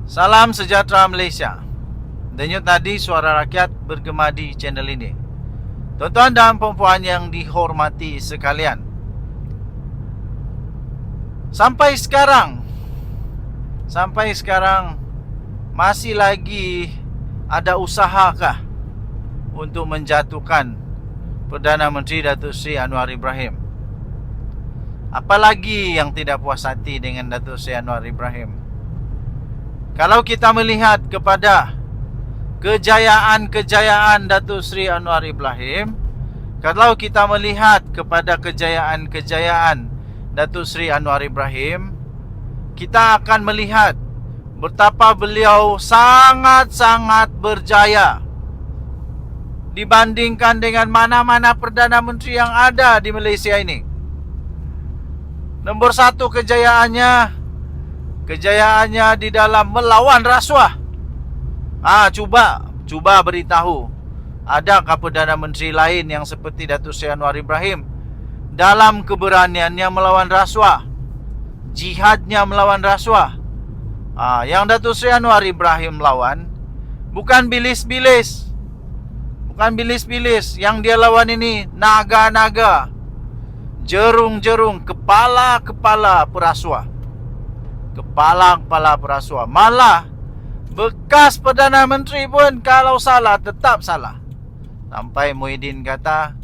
Salam sejahtera Malaysia. Denyut tadi suara rakyat bergema di channel ini. Tuan-tuan dan puan-puan yang dihormati sekalian, Sampai sekarang masih lagi ada usahakah untuk menjatuhkan Perdana Menteri Datuk Seri Anwar Ibrahim? Apalagi yang tidak puas hati dengan Datuk Seri Anwar Ibrahim? Kalau kita melihat kepada kejayaan-kejayaan Datuk Seri Anwar Ibrahim, kalau kita melihat kepada kejayaan-kejayaan Datuk Seri Anwar Ibrahim, kita akan melihat betapa beliau sangat-sangat berjaya dibandingkan dengan mana-mana Perdana Menteri yang ada di Malaysia ini. Nombor satu kejayaannya di dalam melawan rasuah. Cuba beritahu, adakah Perdana Menteri lain yang seperti Datuk Seri Anwar Ibrahim dalam keberaniannya melawan rasuah, jihadnya melawan rasuah? Yang Datuk Seri Anwar Ibrahim lawan bukan bilis-bilis, Yang dia lawan ini naga-naga, jerung-jerung, kepala-kepala perasuah. Malah bekas Perdana Menteri pun kalau salah tetap salah. Sampai Muhyiddin kata,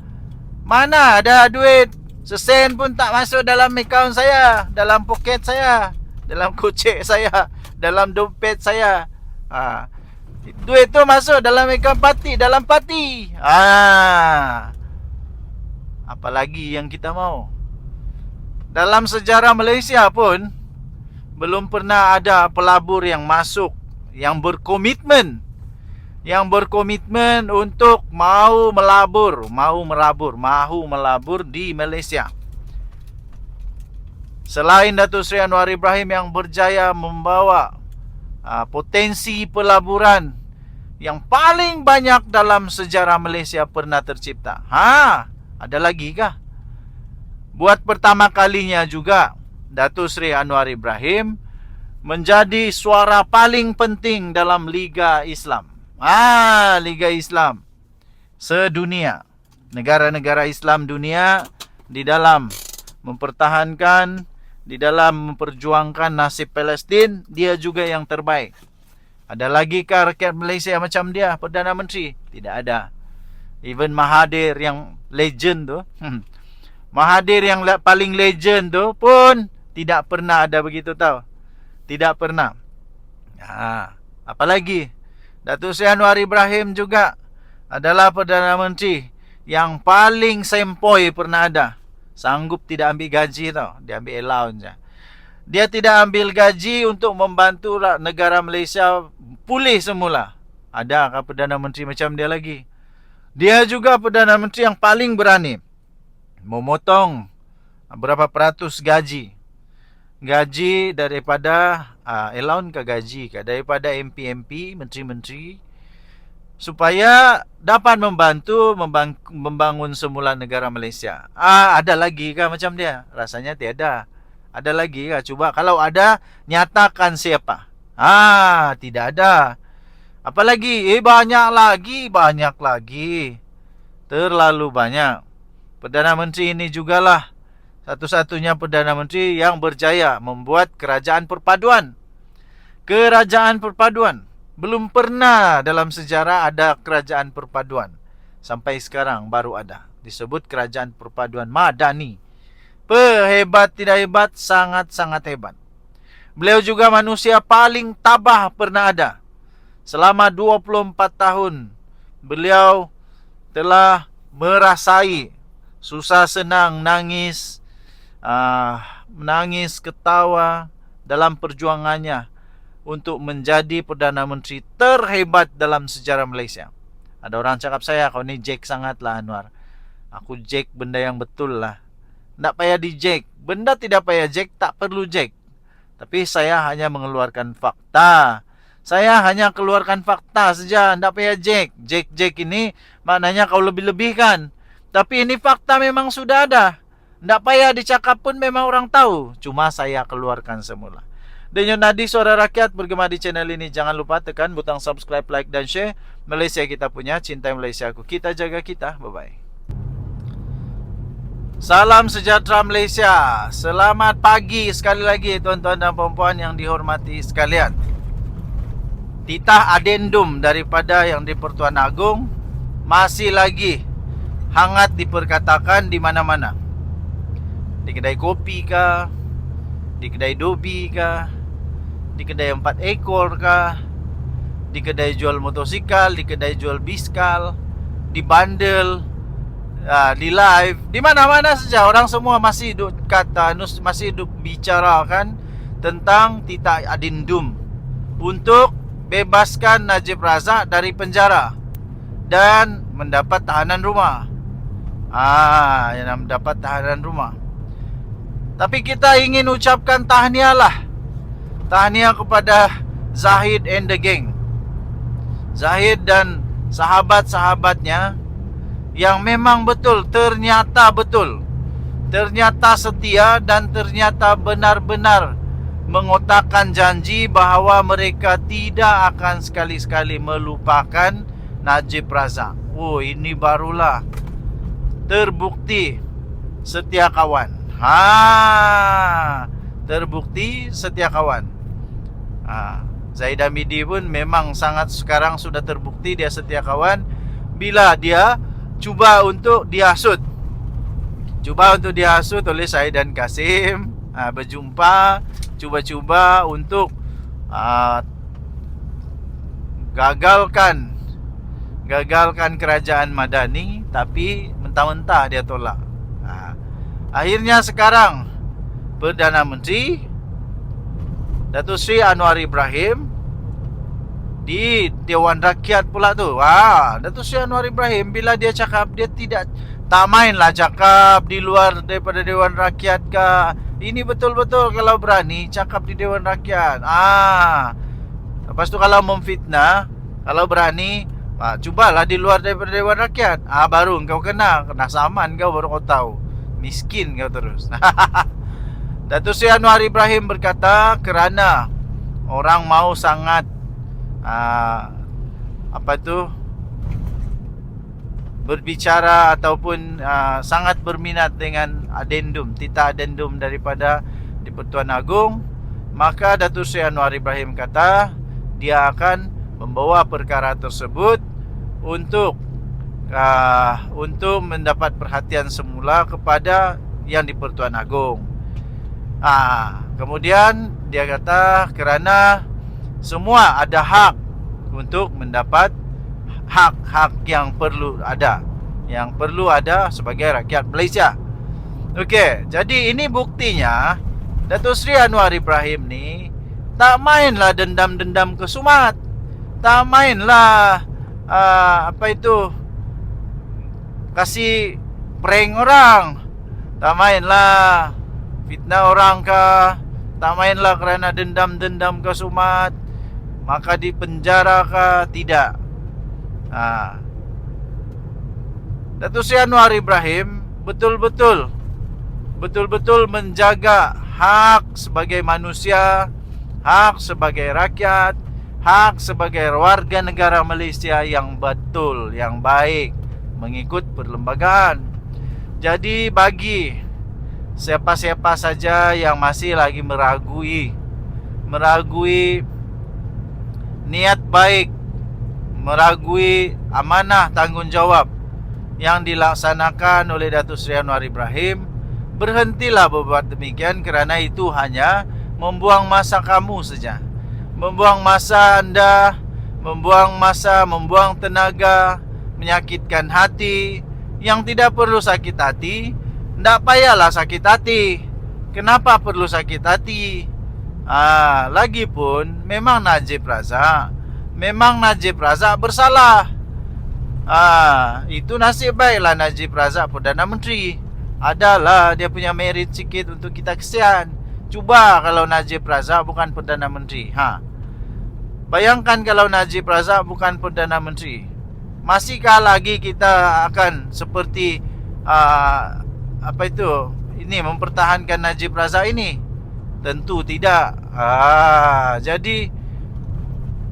mana ada duit sesen pun tak masuk dalam akaun saya, dalam poket saya, dalam kocek saya, dalam dompet saya. Duit tu masuk dalam akaun parti, dalam parti. Apalagi yang kita mau? Dalam sejarah Malaysia pun belum pernah ada pelabur yang masuk, yang berkomitmen untuk mahu melabur di Malaysia. Selain Datuk Seri Anwar Ibrahim yang berjaya membawa potensi pelaburan yang paling banyak dalam sejarah Malaysia pernah tercipta. Ada lagi kah? Buat pertama kalinya juga Datuk Seri Anwar Ibrahim menjadi suara paling penting dalam Liga Islam. Liga Islam sedunia. Negara-negara Islam dunia di dalam mempertahankan, di dalam memperjuangkan nasib Palestin, dia juga yang terbaik. Ada lagi kah rakyat Malaysia macam dia, Perdana Menteri? Tidak ada. Even Mahathir yang legend tu, Mahathir yang paling legend tu pun tidak pernah ada begitu tau. Tidak pernah. Apalagi Datuk Seri Anwar Ibrahim juga adalah Perdana Menteri yang paling sempoi pernah ada. Sanggup tidak ambil gaji tau. Dia ambil allowance je. Dia tidak ambil gaji untuk membantu negara Malaysia pulih semula. Adakah Perdana Menteri macam dia lagi? Dia juga Perdana Menteri yang paling berani memotong berapa peratus gaji daripada allowance ke gaji ke daripada MP, menteri-menteri, supaya dapat membantu membangun semula negara Malaysia. Ada lagi kah macam dia? Rasanya tiada. Ada lagi kah? Cuba kalau ada, nyatakan siapa. Tidak ada. Apalagi? Banyak lagi. Terlalu banyak. Perdana Menteri ini jugalah satu-satunya Perdana Menteri yang berjaya membuat kerajaan perpaduan. Belum pernah dalam sejarah ada kerajaan perpaduan. Sampai sekarang baru ada. Disebut kerajaan perpaduan Madani. Hebat tidak hebat? Sangat-sangat hebat. Beliau juga manusia paling tabah pernah ada. Selama 24 tahun beliau telah merasai susah senang, menangis, ketawa dalam perjuangannya untuk menjadi Perdana Menteri terhebat dalam sejarah Malaysia. Ada orang cakap saya, kau ni Jack sangat lah Anwar. Aku Jack benda yang betul lah. Tak payah di Jack. Benda tidak payah Jack, tak perlu Jack. Tapi saya hanya mengeluarkan fakta. Saya hanya keluarkan fakta saja, tak payah Jack. Jack ini maknanya kau lebih-lebihkan. Tapi ini fakta memang sudah ada. Nggak payah dicakap pun memang orang tahu. Cuma saya keluarkan semula. Denyut Nadi Suara Rakyat bergema di channel ini. Jangan lupa tekan butang subscribe, like dan share. Malaysia kita punya, cintai Malaysia aku. Kita jaga kita. Bye-bye. Salam sejahtera Malaysia. Selamat pagi sekali lagi tuan-tuan dan puan-puan yang dihormati sekalian. Titah adendum daripada yang di Pertuan Agong masih lagi hangat diperkatakan di mana-mana. Di kedai kopi kah, di kedai dobi kah, di kedai 4 ekor kah, di kedai jual motosikal, di kedai jual biskal, di bandel, di live, di mana-mana saja orang semua masih duk kata, masih duk bicarakan tentang titah adendum untuk bebaskan Najib Razak dari penjara dan mendapat tahanan rumah. Yang mendapat tahanan rumah. Tapi kita ingin ucapkan tahniah lah. Tahniah kepada Zahid and the gang. Zahid dan sahabat-sahabatnya yang memang betul, ternyata setia dan ternyata benar-benar mengotakkan janji bahawa mereka tidak akan sekali-sekali melupakan Najib Razak. Ini barulah terbukti setia kawan. Terbukti setia kawan. Zaid Hamidi pun memang sangat sekarang sudah terbukti dia setia kawan bila dia cuba untuk dihasut oleh Syed dan Kasim, berjumpa, cuba-cuba untuk gagalkan kerajaan Madani, tapi mentah-mentah dia tolak. Akhirnya sekarang Perdana Menteri Datuk Seri Anwar Ibrahim di Dewan Rakyat pula tu. Datuk Seri Anwar Ibrahim bila dia cakap, dia tak mainlah cakap di luar daripada Dewan Rakyat ke. Ini betul-betul kalau berani cakap di Dewan Rakyat. Lepas tu kalau memfitnah, kalau berani, cubalah di luar daripada Dewan Rakyat. Baru kau kena saman kau, baru kau tahu. Miskin kau terus. Datuk Seri Anwar Ibrahim berkata kerana orang mau sangat berbicara ataupun sangat berminat dengan titah adendum daripada di Pertuan Agong, maka Datuk Seri Anwar Ibrahim kata dia akan membawa perkara tersebut untuk mendapat perhatian semula kepada yang di Pertuan Agong. Kemudian dia kata kerana semua ada hak untuk mendapat hak-hak yang perlu ada sebagai rakyat Malaysia. Okey, jadi ini buktinya Datuk Seri Anwar Ibrahim ni tak mainlah dendam-dendam kesumat, tak mainlah kasih prank orang, tak mainlah fitnah orang kah, tak mainlah kerana dendam-dendam kesumat maka dipenjara kah, tidak. Datuk Seri Anwar Ibrahim betul-betul menjaga hak sebagai manusia, hak sebagai rakyat, hak sebagai warga negara Malaysia yang betul, yang baik, mengikut perlembagaan. Jadi bagi siapa-siapa saja yang masih lagi meragui niat baik, meragui amanah tanggungjawab yang dilaksanakan oleh Datuk Seri Anwar Ibrahim, berhentilah berbuat demikian kerana itu hanya membuang masa kamu saja. Membuang masa anda, membuang tenaga, menyakitkan hati. Yang tidak perlu sakit hati, tidak payahlah sakit hati. Kenapa perlu sakit hati? Lagipun memang Najib Razak bersalah. Itu nasib baiklah Najib Razak Perdana Menteri. Adalah dia punya merit sikit untuk kita kesian. Cuba kalau Najib Razak bukan Perdana Menteri. Bayangkan kalau Najib Razak bukan Perdana Menteri. Masihkah lagi kita akan seperti ini mempertahankan Najib Razak ini? Tentu tidak. Jadi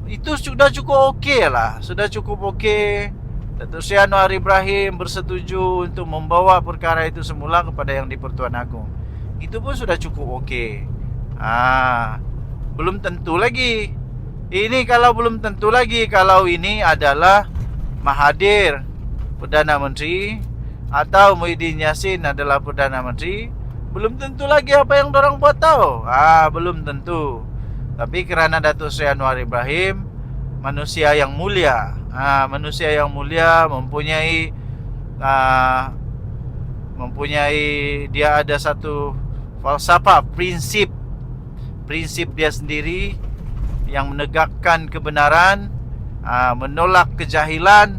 itu sudah cukup okey lah. Sudah cukup okey. Datuk Seri Anwar Ibrahim bersetuju untuk membawa perkara itu semula kepada Yang di-Pertuan Agong. Itu pun sudah cukup okey. Belum tentu lagi. Ini kalau belum tentu lagi, kalau ini adalah Mahathir Perdana Menteri atau Muhyiddin Yassin adalah Perdana Menteri, belum tentu lagi apa yang dorang buat tahu. Belum tentu. Tapi kerana Datuk Seri Anwar Ibrahim manusia yang mulia, manusia yang mulia, mempunyai dia ada satu falsafah, prinsip dia sendiri yang menegakkan kebenaran, menolak kejahilan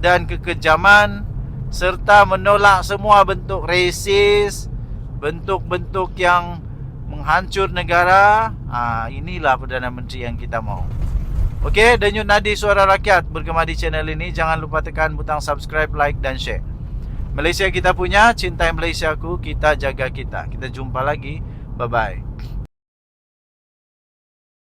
dan kekejaman, serta menolak semua bentuk resis, bentuk-bentuk yang menghancur negara. Inilah Perdana Menteri yang kita mau. Okey, Denyut Nadi Suara Rakyat bergema di channel ini. Jangan lupa tekan butang subscribe, like dan share. Malaysia kita punya, cintai Malaysia ku, kita jaga kita. Kita jumpa lagi. Bye-bye.